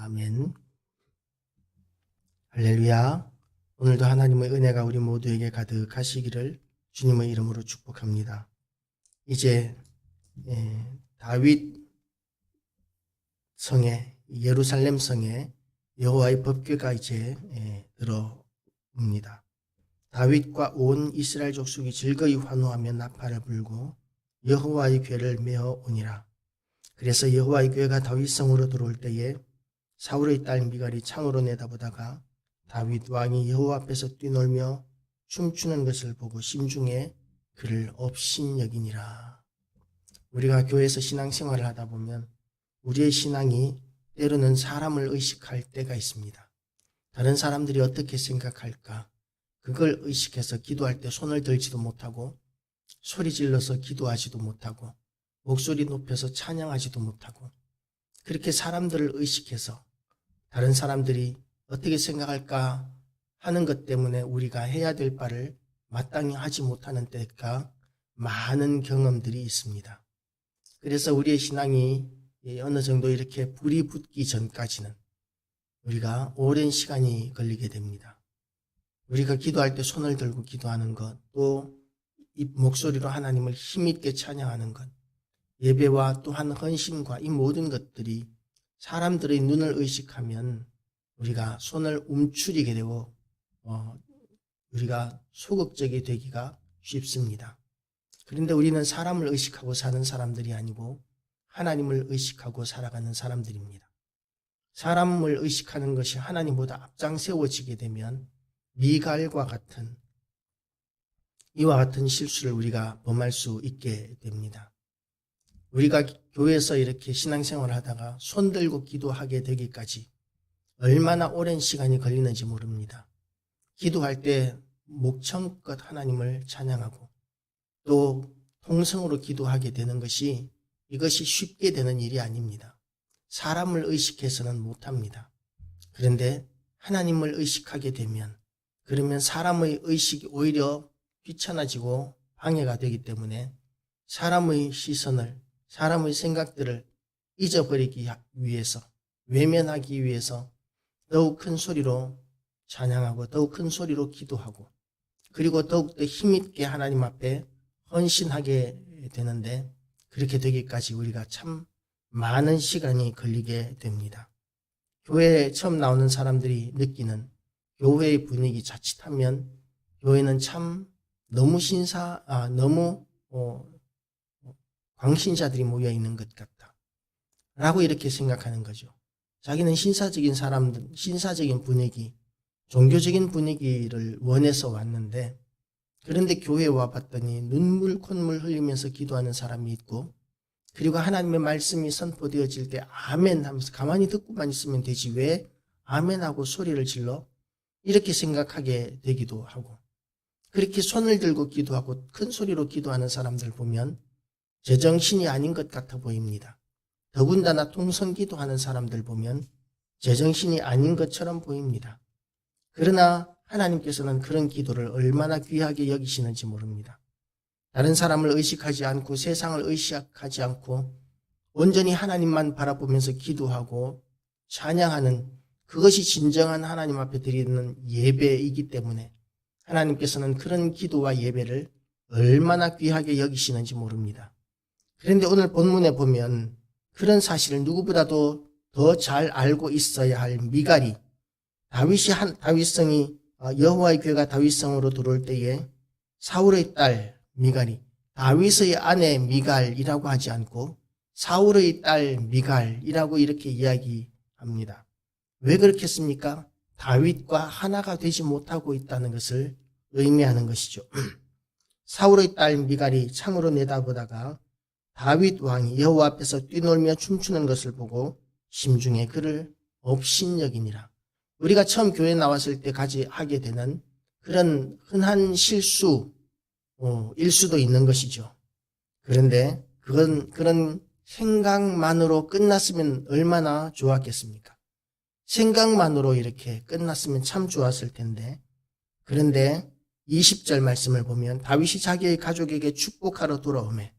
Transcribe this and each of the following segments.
아멘. 할렐루야. 오늘도 하나님의 은혜가 우리 모두에게 가득하시기를 주님의 이름으로 축복합니다. 이제 다윗 성에, 예루살렘 성에 여호와의 법궤가 이제 들어옵니다. 다윗과 온 이스라엘 족속이 즐거이 환호하며 나팔을 불고 여호와의 궤를 메어 오니라. 그래서 여호와의 궤가 다윗 성으로 들어올 때에 사울의 딸 미갈이 창으로 내다보다가 다윗 왕이 여호와 앞에서 뛰놀며 춤추는 것을 보고 심중에 그를 업신여기니라. 우리가 교회에서 신앙생활을 하다 보면 우리의 신앙이 때로는 사람을 의식할 때가 있습니다. 다른 사람들이 어떻게 생각할까? 그걸 의식해서 기도할 때 손을 들지도 못하고 소리 질러서 기도하지도 못하고 목소리 높여서 찬양하지도 못하고 그렇게 사람들을 의식해서 다른 사람들이 어떻게 생각할까 하는 것 때문에 우리가 해야 될 바를 마땅히 하지 못하는 때가 많은 경험들이 있습니다. 그래서 우리의 신앙이 어느 정도 이렇게 불이 붙기 전까지는 우리가 오랜 시간이 걸리게 됩니다. 우리가 기도할 때 손을 들고 기도하는 것, 또 이 목소리로 하나님을 힘있게 찬양하는 것, 예배와 또한 헌신과 이 모든 것들이 사람들의 눈을 의식하면 우리가 손을 움츠리게 되고 우리가 소극적이 되기가 쉽습니다. 그런데 우리는 사람을 의식하고 사는 사람들이 아니고 하나님을 의식하고 살아가는 사람들입니다. 사람을 의식하는 것이 하나님보다 앞장세워지게 되면 미갈과 같은 이와 같은 실수를 우리가 범할 수 있게 됩니다. 우리가 교회에서 이렇게 신앙생활을 하다가 손 들고 기도하게 되기까지 얼마나 오랜 시간이 걸리는지 모릅니다. 기도할 때 목청껏 하나님을 찬양하고 또 통성으로 기도하게 되는 것이 이것이 쉽게 되는 일이 아닙니다. 사람을 의식해서는 못합니다. 그런데 하나님을 의식하게 되면 그러면 사람의 의식이 오히려 귀찮아지고 방해가 되기 때문에 사람의 시선을, 사람의 생각들을 잊어버리기 위해서, 외면하기 위해서 더욱 큰 소리로 찬양하고 더욱 큰 소리로 기도하고 그리고 더욱더 힘있게 하나님 앞에 헌신하게 되는데 그렇게 되기까지 우리가 참 많은 시간이 걸리게 됩니다. 교회에 처음 나오는 사람들이 느끼는 교회의 분위기 자칫하면 교회는 참 너무 광신자들이 모여 있는 것 같다 라고 이렇게 생각하는 거죠. 자기는 신사적인 분위기, 종교적인 분위기를 원해서 왔는데 그런데 교회에 와봤더니 눈물 콧물 흘리면서 기도하는 사람이 있고 그리고 하나님의 말씀이 선포되어질 때 아멘 하면서 가만히 듣고만 있으면 되지 왜 아멘하고 소리를 질러? 이렇게 생각하게 되기도 하고 그렇게 손을 들고 기도하고 큰 소리로 기도하는 사람들 보면 제정신이 아닌 것 같아 보입니다. 더군다나 통성기도하는 사람들 보면 제정신이 아닌 것처럼 보입니다. 그러나 하나님께서는 그런 기도를 얼마나 귀하게 여기시는지 모릅니다. 다른 사람을 의식하지 않고 세상을 의식하지 않고 온전히 하나님만 바라보면서 기도하고 찬양하는 그것이 진정한 하나님 앞에 드리는 예배이기 때문에 하나님께서는 그런 기도와 예배를 얼마나 귀하게 여기시는지 모릅니다. 그런데 오늘 본문에 보면 그런 사실을 누구보다도 더 잘 알고 있어야 할 미갈이 다윗성이 여호와의 궤가 다윗성으로 들어올 때에 사울의 딸 미갈이 다윗의 아내 미갈이라고 하지 않고 사울의 딸 미갈이라고 이렇게 이야기합니다. 왜 그렇겠습니까? 다윗과 하나가 되지 못하고 있다는 것을 의미하는 것이죠. 사울의 딸 미갈이 창으로 내다보다가 다윗 왕이 여호와 앞에서 뛰놀며 춤추는 것을 보고 심중에 그를 업신여기니라. 우리가 처음 교회 나왔을 때 하게 되는 그런 흔한 실수일 수도 있는 것이죠. 그런데 그런 생각만으로 끝났으면 얼마나 좋았겠습니까? 생각만으로 이렇게 끝났으면 참 좋았을 텐데 그런데 20절 말씀을 보면 다윗이 자기의 가족에게 축복하러 돌아오매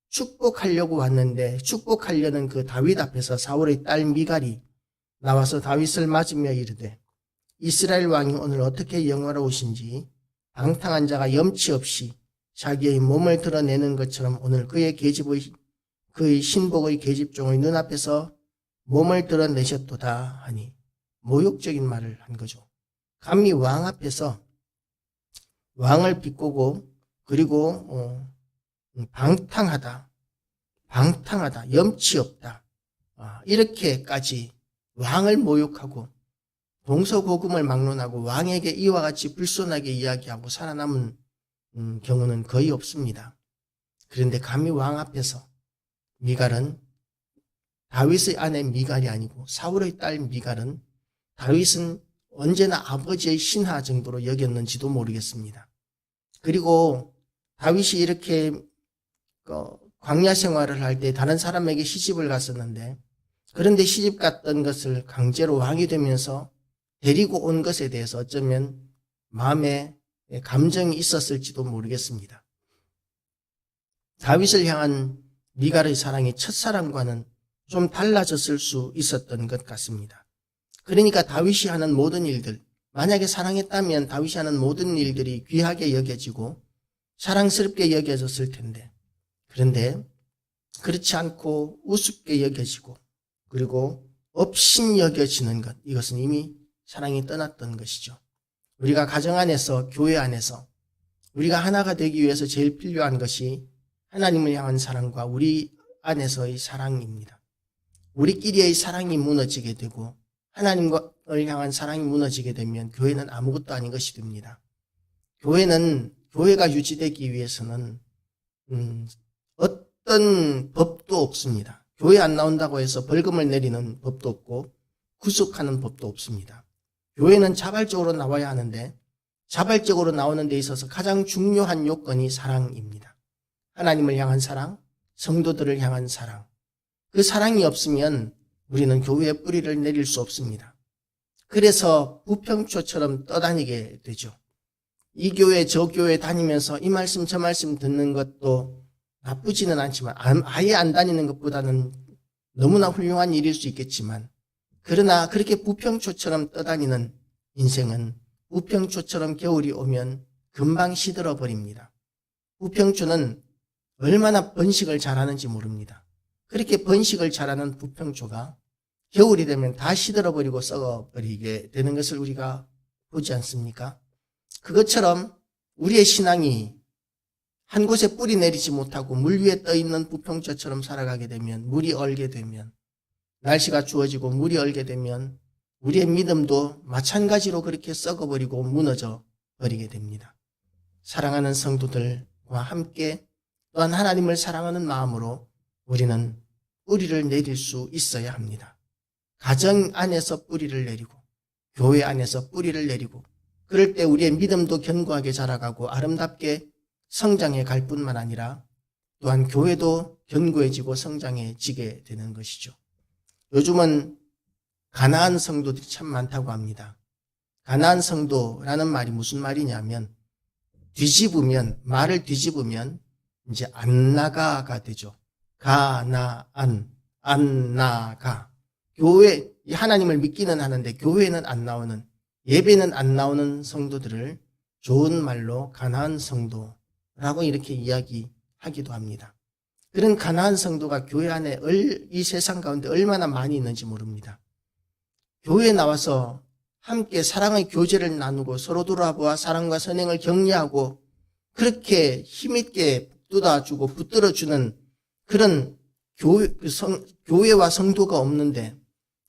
축복하려고 왔는데 축복하려는 그 다윗 앞에서 사울의 딸 미갈이 나와서 다윗을 맞으며 이르되 이스라엘 왕이 오늘 어떻게 영화로우신지 방탕한 자가 염치 없이 자기의 몸을 드러내는 것처럼 오늘 그의 신복의 계집종의 눈앞에서 몸을 드러내셨도다 하니 모욕적인 말을 한 거죠. 감히 왕 앞에서 왕을 비꼬고 그리고 방탕하다, 염치 없다, 이렇게까지 왕을 모욕하고 동서고금을 막론하고 왕에게 이와 같이 불손하게 이야기하고 살아남은 경우는 거의 없습니다. 그런데 감히 왕 앞에서 미갈은 다윗의 아내 미갈이 아니고 사울의 딸 미갈은 다윗은 언제나 아버지의 신하 정도로 여겼는지도 모르겠습니다. 그리고 다윗이 이렇게 광야 생활을 할 때 다른 사람에게 시집을 갔었는데 그런데 시집 갔던 것을 강제로 왕이 되면서 데리고 온 것에 대해서 어쩌면 마음에 감정이 있었을지도 모르겠습니다. 다윗을 향한 미갈의 사랑이 첫사랑과는 좀 달라졌을 수 있었던 것 같습니다. 그러니까 다윗이 하는 모든 일들, 만약에 사랑했다면 다윗이 하는 모든 일들이 귀하게 여겨지고 사랑스럽게 여겨졌을 텐데, 그런데 그렇지 않고 우습게 여겨지고 그리고 업신 여겨지는 것, 이것은 이미 사랑이 떠났던 것이죠. 우리가 가정 안에서, 교회 안에서 우리가 하나가 되기 위해서 제일 필요한 것이 하나님을 향한 사랑과 우리 안에서의 사랑입니다. 우리끼리의 사랑이 무너지게 되고 하나님을 향한 사랑이 무너지게 되면 교회는 아무것도 아닌 것이 됩니다. 교회가 유지되기 위해서는 어떤 법도 없습니다. 교회 안 나온다고 해서 벌금을 내리는 법도 없고 구속하는 법도 없습니다. 교회는 자발적으로 나와야 하는데 자발적으로 나오는 데 있어서 가장 중요한 요건이 사랑입니다. 하나님을 향한 사랑, 성도들을 향한 사랑. 그 사랑이 없으면 우리는 교회에 뿌리를 내릴 수 없습니다. 그래서 부평초처럼 떠다니게 되죠. 이 교회 저 교회 다니면서 이 말씀 저 말씀 듣는 것도 나쁘지는 않지만 아예 안 다니는 것보다는 너무나 훌륭한 일일 수 있겠지만, 그러나 그렇게 부평초처럼 떠다니는 인생은 부평초처럼 겨울이 오면 금방 시들어 버립니다. 부평초는 얼마나 번식을 잘하는지 모릅니다. 그렇게 번식을 잘하는 부평초가 겨울이 되면 다 시들어버리고 썩어버리게 되는 것을 우리가 보지 않습니까? 그것처럼 우리의 신앙이 한 곳에 뿌리 내리지 못하고 물 위에 떠있는 부평초처럼 살아가게 되면, 물이 얼게 되면, 날씨가 추워지고 물이 얼게 되면 우리의 믿음도 마찬가지로 그렇게 썩어버리고 무너져 버리게 됩니다. 사랑하는 성도들과 함께 또한 하나님을 사랑하는 마음으로 우리는 뿌리를 내릴 수 있어야 합니다. 가정 안에서 뿌리를 내리고 교회 안에서 뿌리를 내리고, 그럴 때 우리의 믿음도 견고하게 자라가고 아름답게 성장해 갈 뿐만 아니라 또한 교회도 견고해지고 성장해지게 되는 것이죠. 요즘은 가나안 성도들이 참 많다고 합니다. 가나안 성도라는 말이 무슨 말이냐면, 말을 뒤집으면 이제 안나가가 되죠. 가나안, 안나가. 교회, 하나님을 믿기는 하는데 교회는 안 나오는, 예배는 안 나오는 성도들을 좋은 말로 가나안 성도라고 이렇게 이야기하기도 합니다. 그런 가나안 성도가 교회 안에 이 세상 가운데 얼마나 많이 있는지 모릅니다. 교회에 나와서 함께 사랑의 교제를 나누고 서로 돌아보아 사랑과 선행을 격려하고 그렇게 힘있게 북돋아주고 붙들어주는 그런 교회와 성도가 없는데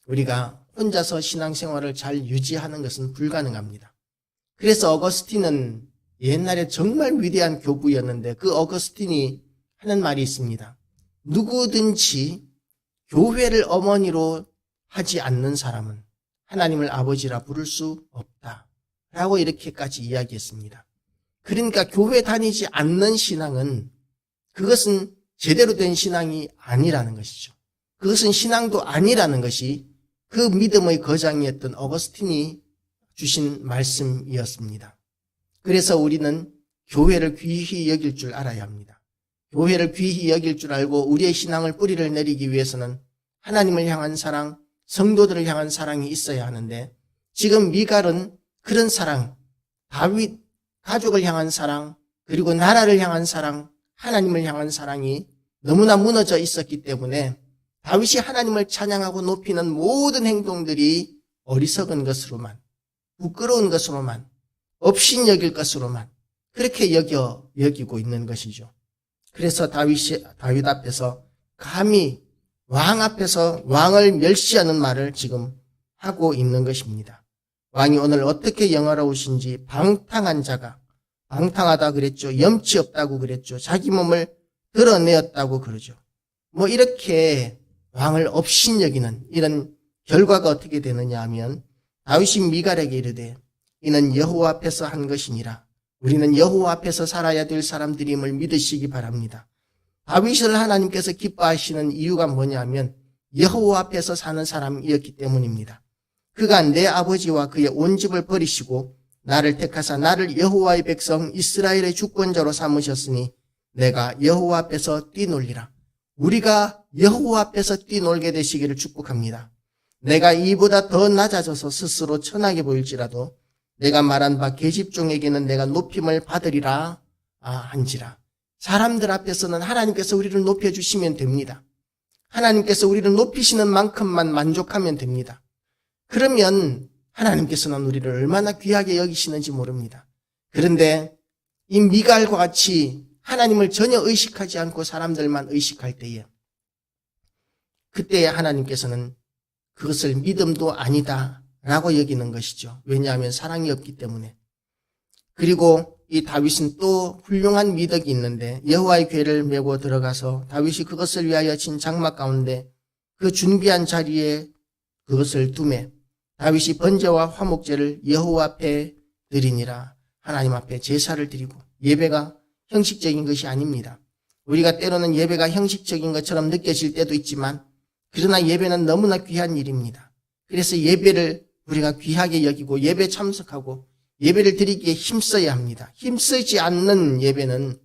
우리가 혼자서 신앙생활을 잘 유지하는 것은 불가능합니다. 그래서 어거스틴은 옛날에 정말 위대한 교부였는데 그 어거스틴이 하는 말이 있습니다. 누구든지 교회를 어머니로 하지 않는 사람은 하나님을 아버지라 부를 수 없다 라고 이렇게까지 이야기했습니다. 그러니까 교회 다니지 않는 신앙은, 그것은 제대로 된 신앙이 아니라는 것이죠. 그것은 신앙도 아니라는 것이 그 믿음의 거장이었던 어거스틴이 주신 말씀이었습니다. 그래서 우리는 교회를 귀히 여길 줄 알아야 합니다. 교회를 귀히 여길 줄 알고 우리의 신앙을 뿌리를 내리기 위해서는 하나님을 향한 사랑, 성도들을 향한 사랑이 있어야 하는데 지금 미갈은 그런 사랑, 다윗 가족을 향한 사랑, 그리고 나라를 향한 사랑, 하나님을 향한 사랑이 너무나 무너져 있었기 때문에 다윗이 하나님을 찬양하고 높이는 모든 행동들이 어리석은 것으로만, 부끄러운 것으로만, 업신 여길 것으로만 그렇게 여기고 있는 것이죠. 그래서 다윗 앞에서 감히 왕 앞에서 왕을 멸시하는 말을 지금 하고 있는 것입니다. 왕이 오늘 어떻게 영화로우신지 방탕한 자가, 방탕하다 그랬죠. 염치 없다고 그랬죠. 자기 몸을 드러내었다고 그러죠. 이렇게 왕을 업신여기는 이런 결과가 어떻게 되느냐 하면 다윗이 미갈에게 이르되 이는 여호와 앞에서 한 것이니라. 우리는 여호와 앞에서 살아야 될 사람들임을 믿으시기 바랍니다. 다윗을 하나님께서 기뻐하시는 이유가 뭐냐면 여호와 앞에서 사는 사람이었기 때문입니다. 그가 내 아버지와 그의 온 집을 버리시고 나를 택하사 나를 여호와의 백성 이스라엘의 주권자로 삼으셨으니 내가 여호와 앞에서 뛰놀리라. 우리가 여호와 앞에서 뛰놀게 되시기를 축복합니다. 내가 이보다 더 낮아져서 스스로 천하게 보일지라도 내가 말한 바 계집종에게는 내가 높임을 받으리라 한지라. 사람들 앞에서는 하나님께서 우리를 높여주시면 됩니다. 하나님께서 우리를 높이시는 만큼만 만족하면 됩니다. 그러면 하나님께서는 우리를 얼마나 귀하게 여기시는지 모릅니다. 그런데 이 미갈과 같이 하나님을 전혀 의식하지 않고 사람들만 의식할 때에 그때 하나님께서는 그것을 믿음도 아니다 라고 여기는 것이죠. 왜냐하면 사랑이 없기 때문에. 그리고 이 다윗은 또 훌륭한 미덕이 있는데 여호와의 궤를 메고 들어가서 다윗이 그것을 위하여 친 장막 가운데 그 준비한 자리에 그것을 두매 다윗이 번제와 화목제를 여호와 앞에 드리니라. 하나님 앞에 제사를 드리고 예배가 형식적인 것이 아닙니다. 우리가 때로는 예배가 형식적인 것처럼 느껴질 때도 있지만 그러나 예배는 너무나 귀한 일입니다. 그래서 예배를 우리가 귀하게 여기고 예배 참석하고 예배를 드리기에 힘써야 합니다. 힘쓰지 않는 예배는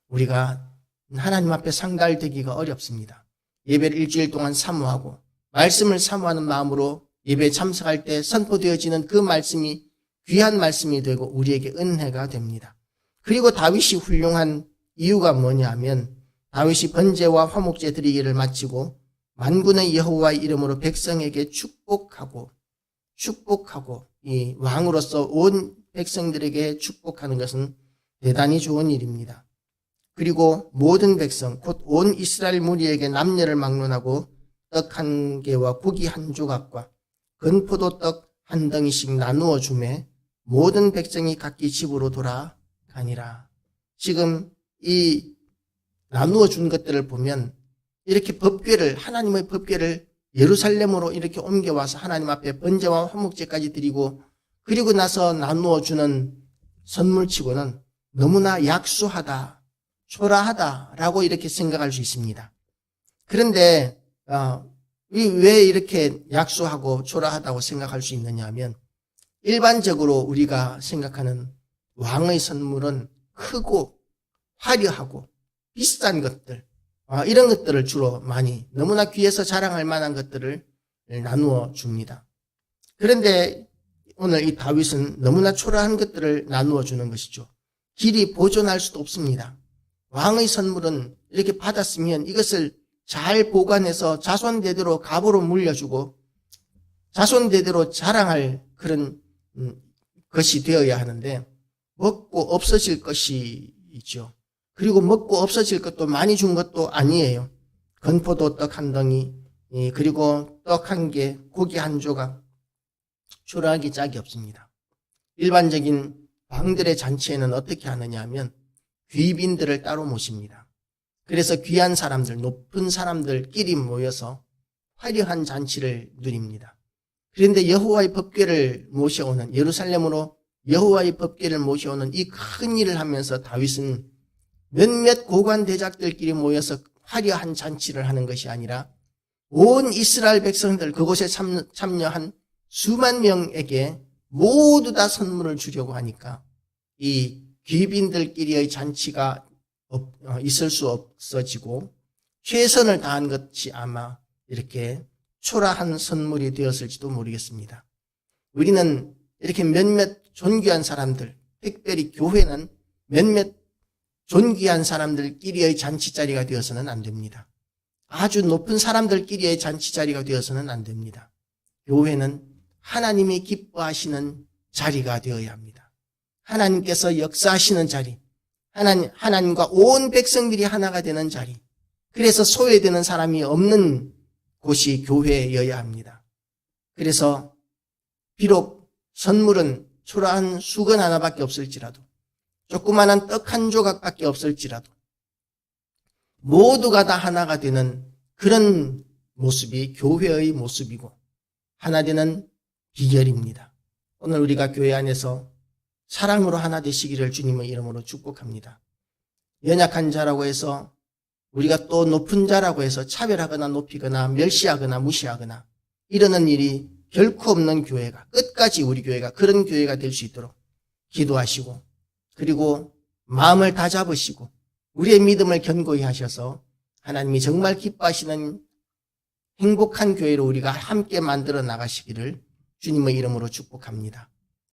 우리가 하나님 앞에 상달되기가 어렵습니다. 예배를 일주일 동안 사모하고 말씀을 사모하는 마음으로 예배에 참석할 때 선포되어지는 그 말씀이 귀한 말씀이 되고 우리에게 은혜가 됩니다. 그리고 다윗이 훌륭한 이유가 뭐냐 하면 다윗이 번제와 화목제 드리기를 마치고 만군의 여호와의 이름으로 백성에게 축복하고 이 왕으로서 온 백성들에게 축복하는 것은 대단히 좋은 일입니다. 그리고 모든 백성 곧 온 이스라엘 무리에게 남녀를 막론하고 떡 한 개와 고기 한 조각과 건포도 떡 한 덩이씩 나누어 주매 모든 백성이 각기 집으로 돌아가니라. 지금 이 나누어 준 것들을 보면 이렇게 하나님의 법궤를 예루살렘으로 이렇게 옮겨와서 하나님 앞에 번제와 화목제까지 드리고 그리고 나서 나누어 주는 선물치고는 너무나 약수하다, 초라하다라고 이렇게 생각할 수 있습니다. 그런데 왜 이렇게 약수하고 초라하다고 생각할 수 있느냐 하면 일반적으로 우리가 생각하는 왕의 선물은 크고 화려하고 비싼 것들 이런 것들을 주로 많이 너무나 귀해서 자랑할 만한 것들을 나누어 줍니다. 그런데 오늘 이 다윗은 너무나 초라한 것들을 나누어 주는 것이죠. 길이 보존할 수도 없습니다. 왕의 선물은 이렇게 받았으면 이것을 잘 보관해서 자손대대로 갑으로 물려주고 자손대대로 자랑할 그런 것이 되어야 하는데 먹고 없어질 것이죠. 그리고 먹고 없어질 것도 많이 준 것도 아니에요. 건포도 떡 한 덩이, 그리고 떡 한 개, 고기 한 조각, 초라하기 짝이 없습니다. 일반적인 왕들의 잔치에는 어떻게 하느냐 하면 귀빈들을 따로 모십니다. 그래서 귀한 사람들, 높은 사람들끼리 모여서 화려한 잔치를 누립니다. 그런데 여호와의 법궤를 모셔오는 예루살렘으로 여호와의 법궤를 모셔오는 이 큰 일을 하면서 다윗은 몇몇 고관 대작들끼리 모여서 화려한 잔치를 하는 것이 아니라 온 이스라엘 백성들 그곳에 참여한 수만 명에게 모두 다 선물을 주려고 하니까 이 귀빈들끼리의 잔치가 있을 수 없어지고 최선을 다한 것이 아마 이렇게 초라한 선물이 되었을지도 모르겠습니다. 우리는 이렇게 몇몇 존귀한 사람들, 특별히 교회는 몇몇 존귀한 사람들끼리의 잔치자리가 되어서는 안 됩니다. 아주 높은 사람들끼리의 잔치자리가 되어서는 안 됩니다. 교회는 하나님이 기뻐하시는 자리가 되어야 합니다. 하나님께서 역사하시는 자리, 하나님과 온 백성들이 하나가 되는 자리, 그래서 소외되는 사람이 없는 곳이 교회여야 합니다. 그래서 비록 선물은 초라한 수건 하나밖에 없을지라도, 조그마한 떡 한 조각밖에 없을지라도 모두가 다 하나가 되는 그런 모습이 교회의 모습이고 하나 되는 비결입니다. 오늘 우리가 교회 안에서 사랑으로 하나 되시기를 주님의 이름으로 축복합니다. 연약한 자라고 해서 우리가 또 높은 자라고 해서 차별하거나 높이거나 멸시하거나 무시하거나 이러는 일이 결코 없는 교회가, 끝까지 우리 교회가 그런 교회가 될 수 있도록 기도하시고, 그리고 마음을 다잡으시고 우리의 믿음을 견고히 하셔서 하나님이 정말 기뻐하시는 행복한 교회로 우리가 함께 만들어 나가시기를 주님의 이름으로 축복합니다.